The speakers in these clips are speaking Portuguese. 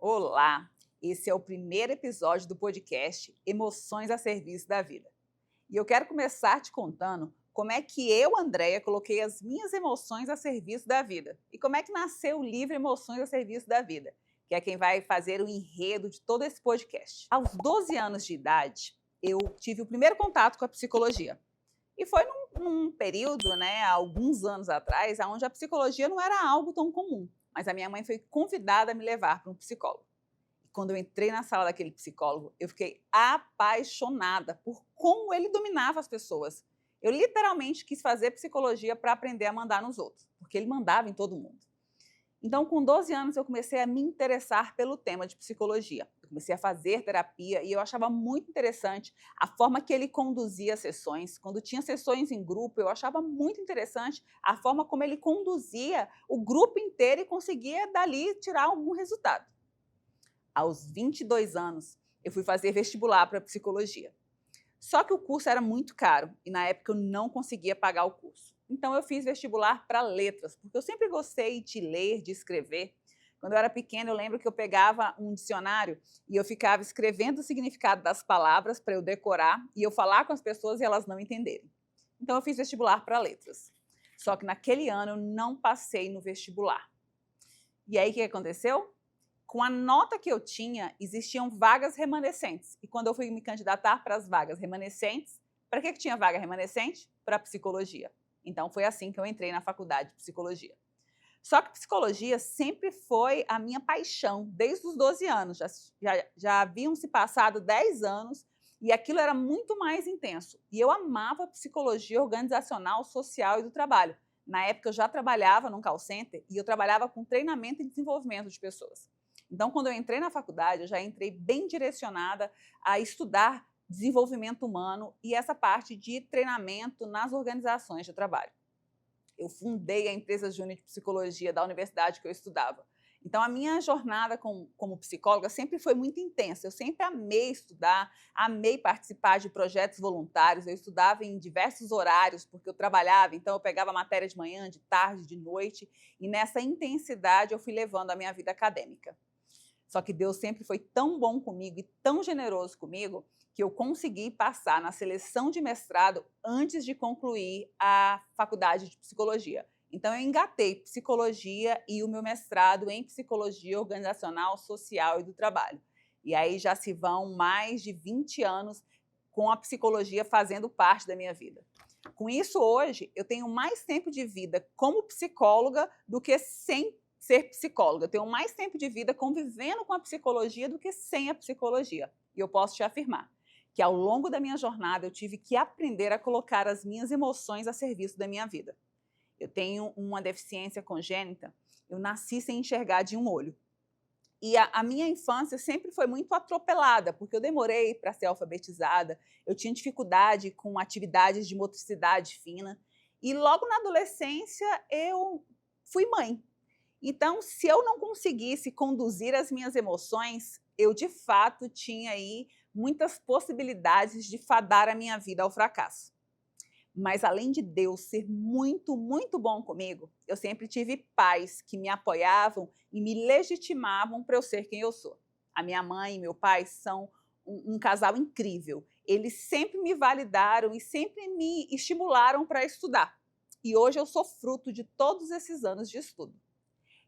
Olá! Esse é o primeiro episódio do podcast Emoções a Serviço da Vida. E eu quero começar te contando como é que eu, Andréia, coloquei as minhas emoções a serviço da vida. E como é que nasceu o livro Emoções a Serviço da Vida, que é quem vai fazer o enredo de todo esse podcast. Aos 12 anos de idade, eu tive o primeiro contato com a psicologia. E foi num período, há alguns anos atrás, onde a psicologia não era algo tão comum. Mas a minha mãe foi convidada a me levar para um psicólogo. E quando eu entrei na sala daquele psicólogo, eu fiquei apaixonada por como ele dominava as pessoas. Eu literalmente quis fazer psicologia para aprender a mandar nos outros, porque ele mandava em todo mundo. Então, com 12 anos, eu comecei a me interessar pelo tema de psicologia. Eu comecei a fazer terapia e eu achava muito interessante a forma que ele conduzia as sessões. Quando tinha sessões em grupo, eu achava muito interessante a forma como ele conduzia o grupo inteiro e conseguia, dali, tirar algum resultado. Aos 22 anos, eu fui fazer vestibular para psicologia. Só que o curso era muito caro e, na época, eu não conseguia pagar o curso. Então, eu fiz vestibular para letras, porque eu sempre gostei de ler, de escrever. Quando eu era pequena, eu lembro que eu pegava um dicionário e eu ficava escrevendo o significado das palavras para eu decorar e eu falar com as pessoas e elas não entenderem. Então, eu fiz vestibular para letras. Só que naquele ano eu não passei no vestibular. E aí, o que aconteceu? Com a nota que eu tinha, existiam vagas remanescentes. E quando eu fui me candidatar para as vagas remanescentes, para que tinha vaga remanescente? Para psicologia. Então, foi assim que eu entrei na faculdade de psicologia. Só que psicologia sempre foi a minha paixão, desde os 12 anos. Já haviam se passado 10 anos e aquilo era muito mais intenso. E eu amava psicologia organizacional, social e do trabalho. Na época, eu já trabalhava num call center e eu trabalhava com treinamento e desenvolvimento de pessoas. Então, quando eu entrei na faculdade, eu já entrei bem direcionada a estudar desenvolvimento humano e essa parte de treinamento nas organizações de trabalho. Eu fundei a empresa Júnior de Psicologia da universidade que eu estudava. Então, a minha jornada como psicóloga sempre foi muito intensa. Eu sempre amei estudar, amei participar de projetos voluntários. Eu estudava em diversos horários, porque eu trabalhava, então eu pegava matéria de manhã, de tarde, de noite. E nessa intensidade eu fui levando a minha vida acadêmica. Só que Deus sempre foi tão bom comigo e tão generoso comigo que eu consegui passar na seleção de mestrado antes de concluir a faculdade de psicologia. Então, eu engatei psicologia e o meu mestrado em psicologia organizacional, social e do trabalho. E aí já se vão mais de 20 anos com a psicologia fazendo parte da minha vida. Com isso, hoje, eu tenho mais tempo de vida como psicóloga do que sem ser psicóloga. Eu tenho mais tempo de vida convivendo com a psicologia do que sem a psicologia. E eu posso te afirmar que ao longo da minha jornada eu tive que aprender a colocar as minhas emoções a serviço da minha vida. Eu tenho uma deficiência congênita, eu nasci sem enxergar de um olho. E a minha infância sempre foi muito atropelada, porque eu demorei para ser alfabetizada, eu tinha dificuldade com atividades de motricidade fina, e logo na adolescência eu fui mãe. Então, se eu não conseguisse conduzir as minhas emoções, eu de fato tinha aí muitas possibilidades de fadar a minha vida ao fracasso. Mas além de Deus ser muito, muito bom comigo, eu sempre tive pais que me apoiavam e me legitimavam para eu ser quem eu sou. A minha mãe e meu pai são um casal incrível. Eles sempre me validaram e sempre me estimularam para estudar. E hoje eu sou fruto de todos esses anos de estudo.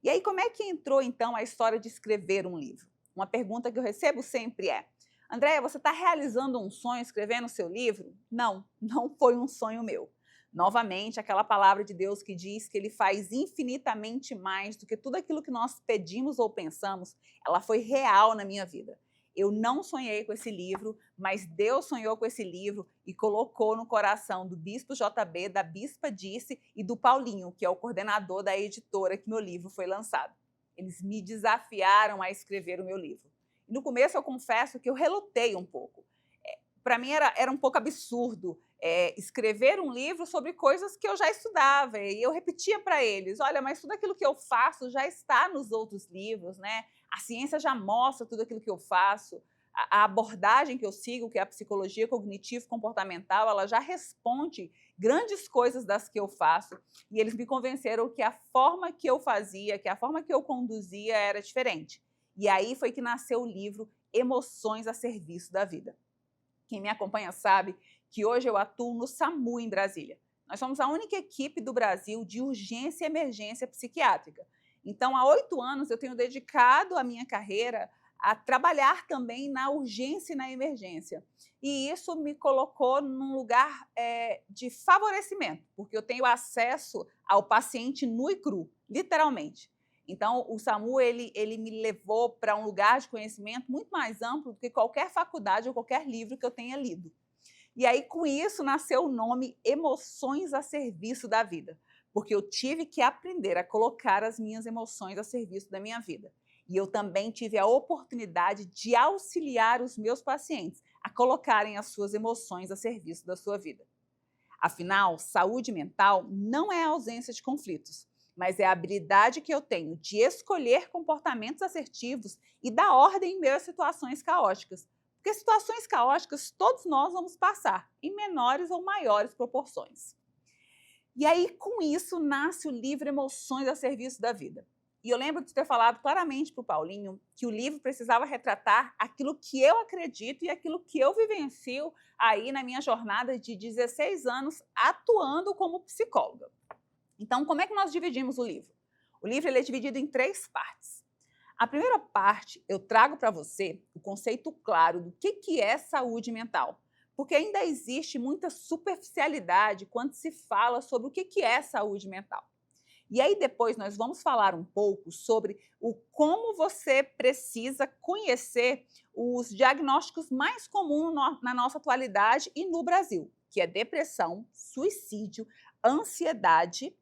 E aí, como é que entrou, então, a história de escrever um livro? Uma pergunta que eu recebo sempre é: Andréia, você está realizando um sonho escrevendo o seu livro? Não, não foi um sonho meu. Novamente, aquela palavra de Deus que diz que Ele faz infinitamente mais do que tudo aquilo que nós pedimos ou pensamos, ela foi real na minha vida. Eu não sonhei com esse livro, mas Deus sonhou com esse livro e colocou no coração do Bispo JB, da Bispa Disse e do Paulinho, que é o coordenador da editora que meu livro foi lançado. Eles me desafiaram a escrever o meu livro. E no começo eu confesso que eu relutei um pouco. Para mim era um pouco absurdo escrever um livro sobre coisas que eu já estudava. E eu repetia para eles: olha, mas tudo aquilo que eu faço já está nos outros livros, né? A ciência já mostra tudo aquilo que eu faço. A abordagem que eu sigo, que é a psicologia cognitivo-comportamental, ela já responde grandes coisas das que eu faço. E eles me convenceram que a forma que eu fazia, que a forma que eu conduzia era diferente. E aí foi que nasceu o livro Emoções a Serviço da Vida. Quem me acompanha sabe que hoje eu atuo no SAMU em Brasília. Nós somos a única equipe do Brasil de urgência e emergência psiquiátrica. Então, há 8 anos eu tenho dedicado a minha carreira a trabalhar também na urgência e na emergência. E isso me colocou num lugar de favorecimento, porque eu tenho acesso ao paciente nu e cru, literalmente. Então, o SAMU ele me levou para um lugar de conhecimento muito mais amplo do que qualquer faculdade ou qualquer livro que eu tenha lido. E aí, com isso, nasceu o nome Emoções a Serviço da Vida, porque eu tive que aprender a colocar as minhas emoções a serviço da minha vida. E eu também tive a oportunidade de auxiliar os meus pacientes a colocarem as suas emoções a serviço da sua vida. Afinal, saúde mental não é a ausência de conflitos, mas é a habilidade que eu tenho de escolher comportamentos assertivos e dar ordem em meio a situações caóticas. Porque situações caóticas todos nós vamos passar, em menores ou maiores proporções. E aí, com isso, nasce o livro Emoções a Serviço da Vida. E eu lembro de ter falado claramente para o Paulinho que o livro precisava retratar aquilo que eu acredito e aquilo que eu vivencio aí na minha jornada de 16 anos atuando como psicóloga. Então, como é que nós dividimos o livro? O livro ele é dividido em 3 partes. A primeira parte, eu trago para você o conceito claro do que é saúde mental, porque ainda existe muita superficialidade quando se fala sobre o que é saúde mental. E aí depois nós vamos falar um pouco sobre como você precisa conhecer os diagnósticos mais comuns na nossa atualidade e no Brasil, que é depressão, suicídio, ansiedade,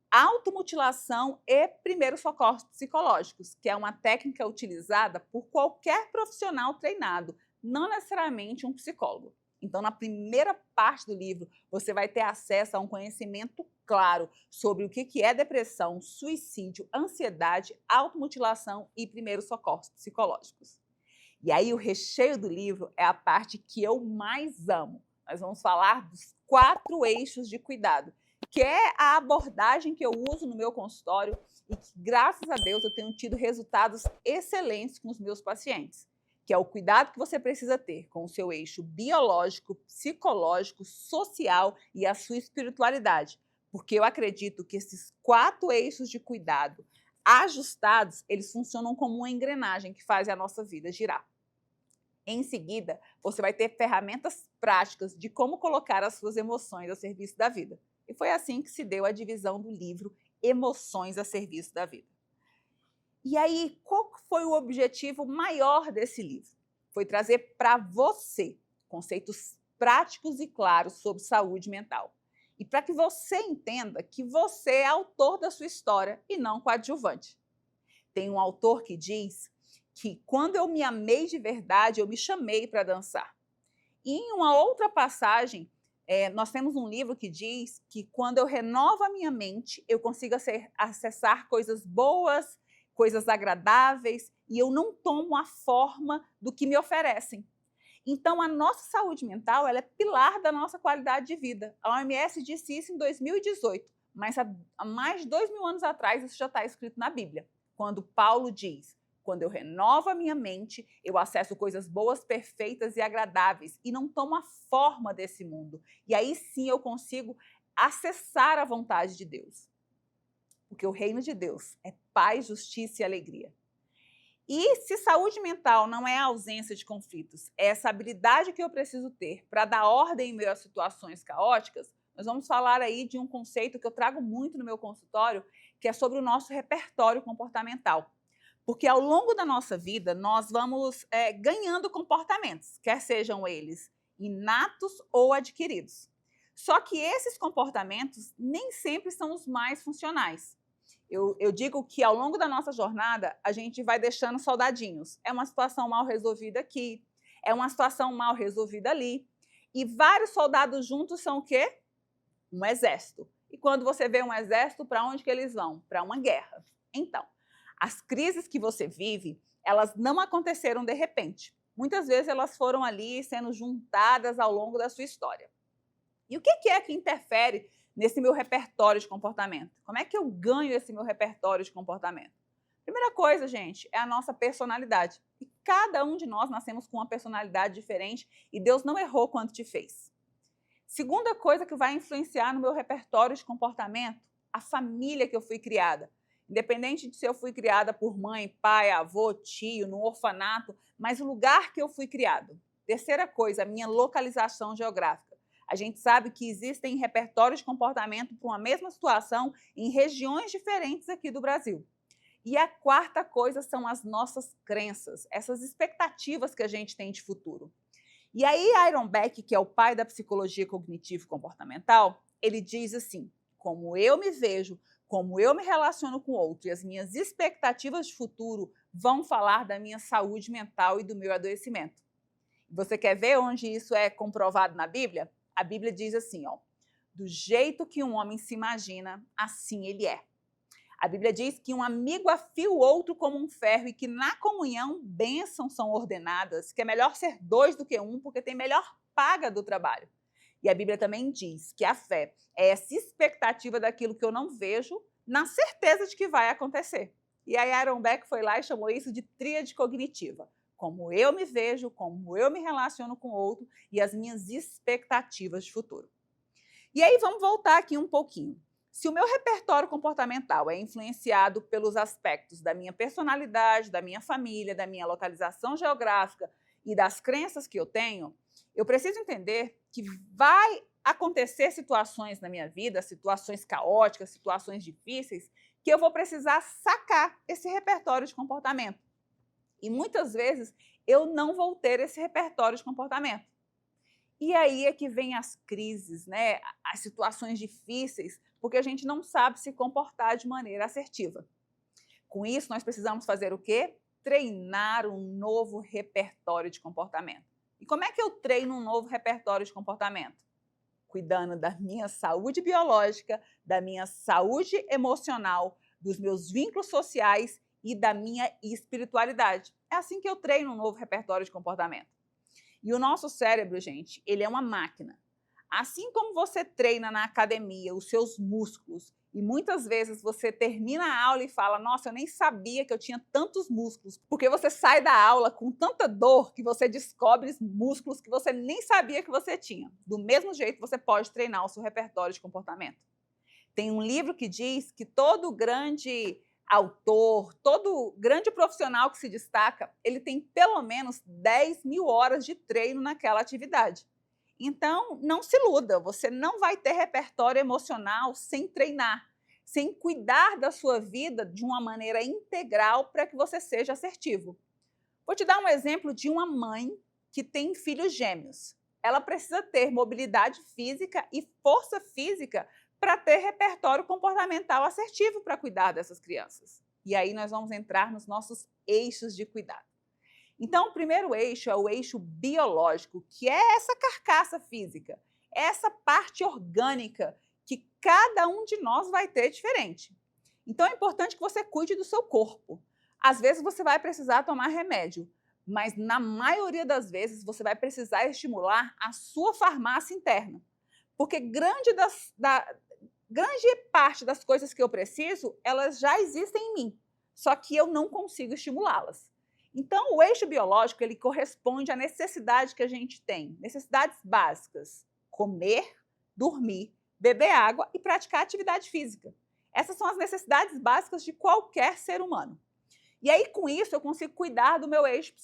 automutilação e primeiros socorros psicológicos, que é uma técnica utilizada por qualquer profissional treinado, não necessariamente um psicólogo. Então, na primeira parte do livro, você vai ter acesso a um conhecimento claro sobre o que é depressão, suicídio, ansiedade, automutilação e primeiros socorros psicológicos. E aí, o recheio do livro é a parte que eu mais amo. Nós vamos falar dos 4 eixos de cuidado, que é a abordagem que eu uso no meu consultório e que, graças a Deus, eu tenho tido resultados excelentes com os meus pacientes, que é o cuidado que você precisa ter com o seu eixo biológico, psicológico, social e a sua espiritualidade. Porque eu acredito que esses 4 eixos de cuidado ajustados, eles funcionam como uma engrenagem que faz a nossa vida girar. Em seguida, você vai ter ferramentas práticas de como colocar as suas emoções a serviço da vida. E foi assim que se deu a divisão do livro Emoções a Serviço da Vida. E aí, qual foi o objetivo maior desse livro? Foi trazer para você conceitos práticos e claros sobre saúde mental. E para que você entenda que você é autor da sua história e não coadjuvante. Tem um autor que diz que quando eu me amei de verdade, eu me chamei para dançar. E em uma outra passagem, nós temos um livro que diz que quando eu renovo a minha mente, eu consigo acessar coisas boas, coisas agradáveis, e eu não tomo a forma do que me oferecem. Então, a nossa saúde mental ela é pilar da nossa qualidade de vida. A OMS disse isso em 2018, mas há mais de 2.000 anos atrás isso já está escrito na Bíblia, quando Paulo diz: quando eu renovo a minha mente, eu acesso coisas boas, perfeitas e agradáveis e não tomo a forma desse mundo. E aí sim eu consigo acessar a vontade de Deus. Porque o reino de Deus é paz, justiça e alegria. E se saúde mental não é a ausência de conflitos, é essa habilidade que eu preciso ter para dar ordem em meio a situações caóticas, nós vamos falar aí de um conceito que eu trago muito no meu consultório, que é sobre o nosso repertório comportamental. Porque ao longo da nossa vida, nós vamos ganhando comportamentos, quer sejam eles inatos ou adquiridos. Só que esses comportamentos nem sempre são os mais funcionais. Eu digo que ao longo da nossa jornada, a gente vai deixando soldadinhos. É uma situação mal resolvida aqui, é uma situação mal resolvida ali. E vários soldados juntos são o quê? Um exército. E quando você vê um exército, para onde que eles vão? Para uma guerra. Então, as crises que você vive, elas não aconteceram de repente. Muitas vezes elas foram ali sendo juntadas ao longo da sua história. E o que é que interfere nesse meu repertório de comportamento? Como é que eu ganho esse meu repertório de comportamento? Primeira coisa, gente, é a nossa personalidade. E cada um de nós nascemos com uma personalidade diferente e Deus não errou quando te fez. Segunda coisa que vai influenciar no meu repertório de comportamento, a família que eu fui criada. Independente de se eu fui criada por mãe, pai, avô, tio, no orfanato, mas o lugar que eu fui criado. Terceira coisa, a minha localização geográfica. A gente sabe que existem repertórios de comportamento para uma mesma situação em regiões diferentes aqui do Brasil. E a quarta coisa são as nossas crenças, essas expectativas que a gente tem de futuro. E aí, Aaron Beck, que é o pai da psicologia cognitivo-comportamental, ele diz assim: como eu me vejo, como eu me relaciono com o outro e as minhas expectativas de futuro vão falar da minha saúde mental e do meu adoecimento. Você quer ver onde isso é comprovado na Bíblia? A Bíblia diz assim, ó: do jeito que um homem se imagina, assim ele é. A Bíblia diz que um amigo afia o outro como um ferro e que na comunhão bênçãos são ordenadas, que é melhor ser dois do que um, porque tem melhor paga do trabalho. E a Bíblia também diz que a fé é essa expectativa daquilo que eu não vejo, na certeza de que vai acontecer. E aí Aaron Beck foi lá e chamou isso de tríade cognitiva. Como eu me vejo, como eu me relaciono com o outro e as minhas expectativas de futuro. E aí vamos voltar aqui um pouquinho. Se o meu repertório comportamental é influenciado pelos aspectos da minha personalidade, da minha família, da minha localização geográfica e das crenças que eu tenho, eu preciso entender que vai acontecer situações na minha vida, situações caóticas, situações difíceis, que eu vou precisar sacar esse repertório de comportamento. E muitas vezes eu não vou ter esse repertório de comportamento. E aí é que vem as crises, né? As situações difíceis, porque a gente não sabe se comportar de maneira assertiva. Com isso, nós precisamos fazer o quê? Treinar um novo repertório de comportamento. E como é que eu treino um novo repertório de comportamento? Cuidando da minha saúde biológica, da minha saúde emocional, dos meus vínculos sociais e da minha espiritualidade. É assim que eu treino um novo repertório de comportamento. E o nosso cérebro, gente, ele é uma máquina. Assim como você treina na academia os seus músculos e muitas vezes você termina a aula e fala: nossa, eu nem sabia que eu tinha tantos músculos, porque você sai da aula com tanta dor que você descobre músculos que você nem sabia que você tinha. Do mesmo jeito, você pode treinar o seu repertório de comportamento. Tem um livro que diz que todo grande autor, todo grande profissional que se destaca, ele tem pelo menos 10 mil horas de treino naquela atividade. Então, não se iluda, você não vai ter repertório emocional sem treinar, sem cuidar da sua vida de uma maneira integral para que você seja assertivo. Vou te dar um exemplo de uma mãe que tem filhos gêmeos. Ela precisa ter mobilidade física e força física para ter repertório comportamental assertivo para cuidar dessas crianças. E aí nós vamos entrar nos nossos eixos de cuidado. Então, o primeiro eixo é o eixo biológico, que é essa carcaça física, essa parte orgânica que cada um de nós vai ter diferente. Então, é importante que você cuide do seu corpo. Às vezes você vai precisar tomar remédio, mas na maioria das vezes você vai precisar estimular a sua farmácia interna. Porque grande parte das coisas que eu preciso, elas já existem em mim, só que eu não consigo estimulá-las. Então, o eixo biológico, ele corresponde à necessidade que a gente tem, necessidades básicas: comer, dormir, beber água e praticar atividade física. Essas são as necessidades básicas de qualquer ser humano. E aí, com isso, eu consigo cuidar do meu eixo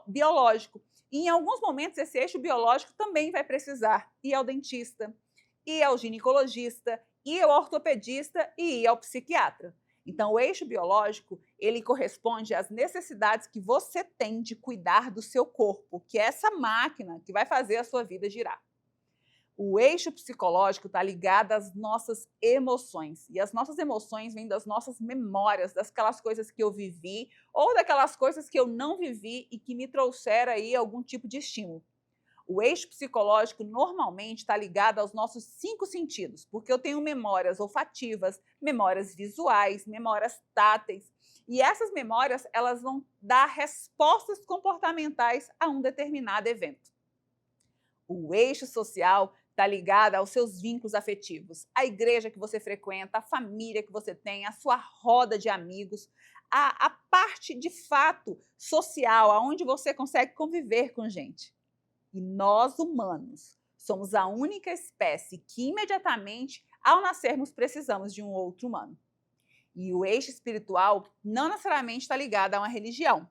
biológico. E em alguns momentos, esse eixo biológico também vai precisar ir ao dentista, ir ao ginecologista, ir ao ortopedista e ir ao psiquiatra. Então, o eixo biológico, ele corresponde às necessidades que você tem de cuidar do seu corpo, que é essa máquina que vai fazer a sua vida girar. O eixo psicológico está ligado às nossas emoções. E as nossas emoções vêm das nossas memórias, daquelas coisas que eu vivi ou daquelas coisas que eu não vivi e que me trouxeram aí algum tipo de estímulo. O eixo psicológico normalmente está ligado aos nossos 5 sentidos, porque eu tenho memórias olfativas, memórias visuais, memórias táteis. E essas memórias, elas vão dar respostas comportamentais a um determinado evento. O eixo social está ligado aos seus vínculos afetivos, a igreja que você frequenta, a família que você tem, a sua roda de amigos, a parte de fato social, aonde você consegue conviver com gente. E nós, humanos, somos a única espécie que imediatamente, ao nascermos, precisamos de um outro humano. E o eixo espiritual não necessariamente está ligado a uma religião.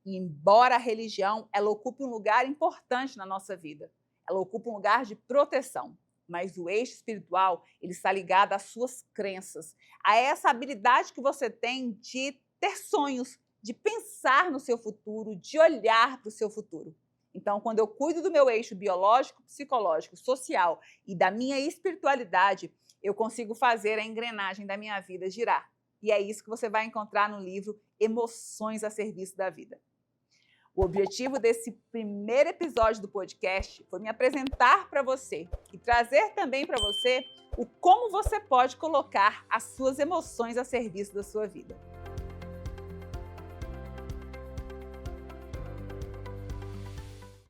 E embora a religião ela ocupe um lugar importante na nossa vida, ela ocupa um lugar de proteção. Mas o eixo espiritual ele está ligado às suas crenças, a essa habilidade que você tem de ter sonhos, de pensar no seu futuro, de olhar para o seu futuro. Então, quando eu cuido do meu eixo biológico, psicológico, social e da minha espiritualidade, eu consigo fazer a engrenagem da minha vida girar. E é isso que você vai encontrar no livro Emoções a Serviço da Vida. O objetivo desse primeiro episódio do podcast foi me apresentar para você e trazer também para você o como você pode colocar as suas emoções a serviço da sua vida.